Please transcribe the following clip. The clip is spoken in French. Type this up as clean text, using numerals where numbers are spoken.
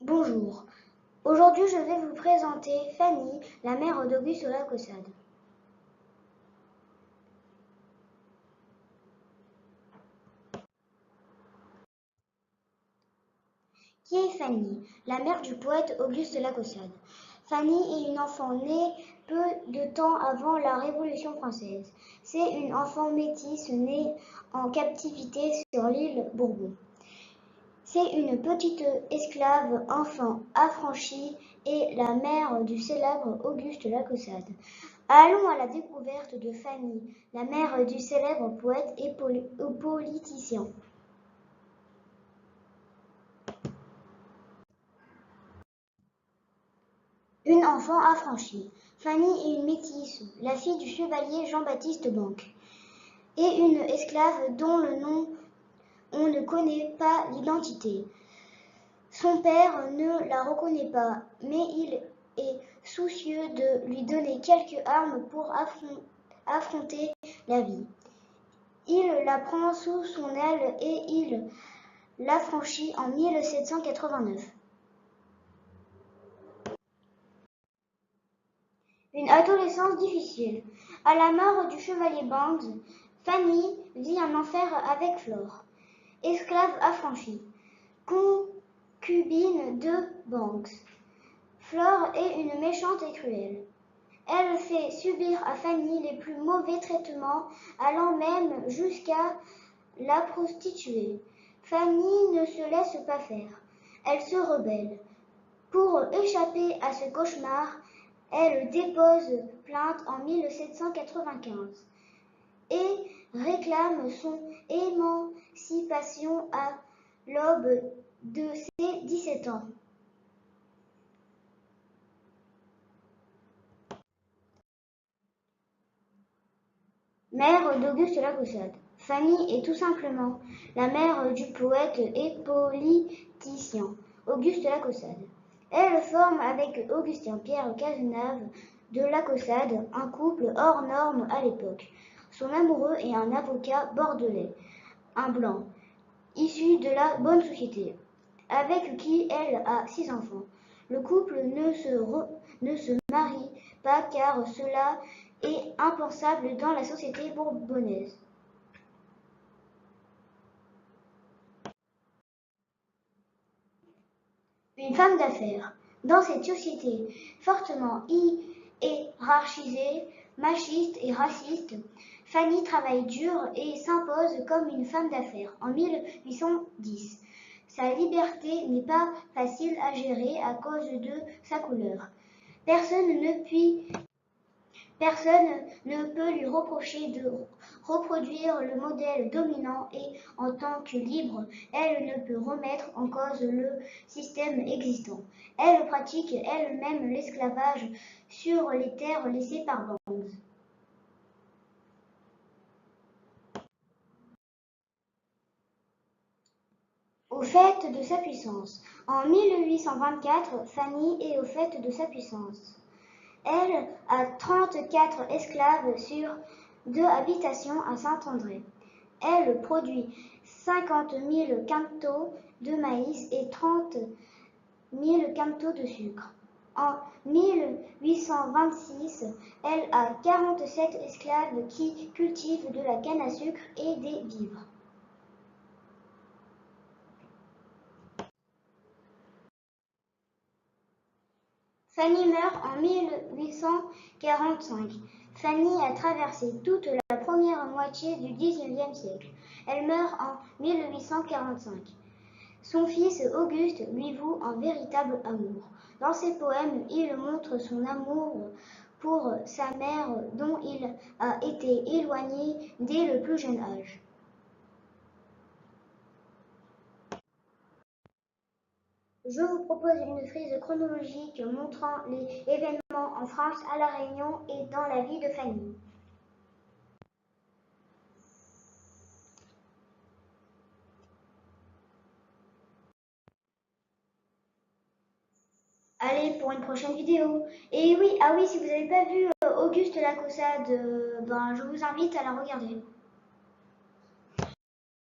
Bonjour, aujourd'hui je vais vous présenter Fanny, la mère d'Auguste Lacaussade. Qui est Fanny, la mère du poète Auguste Lacaussade? Fanny est une enfant née peu de temps avant la Révolution française. C'est une enfant métisse née en captivité sur l'île Bourbon. C'est une petite esclave enfant affranchie et la mère du célèbre Auguste Lacaussade. Allons à la découverte de Fanny, la mère du célèbre poète et politicien. Une enfant affranchie. Fanny est une métisse, la fille du chevalier Jean-Baptiste Banque, et une esclave dont le nom on ne connaît pas l'identité. Son père ne la reconnaît pas, mais il est soucieux de lui donner quelques armes pour affronter la vie. Il la prend sous son aile et il l'affranchit en 1789. Une adolescence difficile. À la mort du chevalier Banks, Fanny vit un enfer avec Flore, esclave affranchie, concubine de Banks. Flore est une méchante et cruelle. Elle fait subir à Fanny les plus mauvais traitements, allant même jusqu'à la prostituer. Fanny ne se laisse pas faire. Elle se rebelle. Pour échapper à ce cauchemar, elle dépose plainte en 1795 et réclame son émancipation à l'aube de ses 17 ans. Mère d'Auguste Lacaussade. Fanny est tout simplement la mère du poète et politicien Auguste Lacaussade. Elle forme avec Augustin-Pierre Cazenave de Lacaussade un couple hors norme à l'époque. Son amoureux est un avocat bordelais, un blanc, issu de la bonne société, avec qui elle a 6 enfants. Le couple ne se marie pas car cela est impensable dans la société bourbonnaise. Une femme d'affaires. Dans cette société fortement hiérarchisée, machiste et raciste, Fanny travaille dur et s'impose comme une femme d'affaires en 1810. Sa liberté n'est pas facile à gérer à cause de sa couleur. Personne ne peut lui reprocher de reproduire le modèle dominant et, en tant que libre, elle ne peut remettre en cause le système existant. Elle pratique elle-même l'esclavage sur les terres laissées par Banks. Au fait de sa puissance. En 1824, Fanny est au fait de sa puissance. Elle a 34 esclaves sur 2 habitations à Saint-André. Elle produit 50 000 quintaux de maïs et 30 000 quintaux de sucre. En 1826, elle a 47 esclaves qui cultivent de la canne à sucre et des vivres. Fanny meurt en 1845. Fanny a traversé toute la première moitié du XIXe siècle. Elle meurt en 1845. Son fils Auguste lui voue un véritable amour. Dans ses poèmes, il montre son amour pour sa mère dont il a été éloigné dès le plus jeune âge. Je vous propose une frise chronologique montrant les événements en France, à La Réunion et dans la vie de Fanny. Allez, pour une prochaine vidéo. Et oui, ah oui, si vous n'avez pas vu Auguste Lacaussade, je vous invite à la regarder.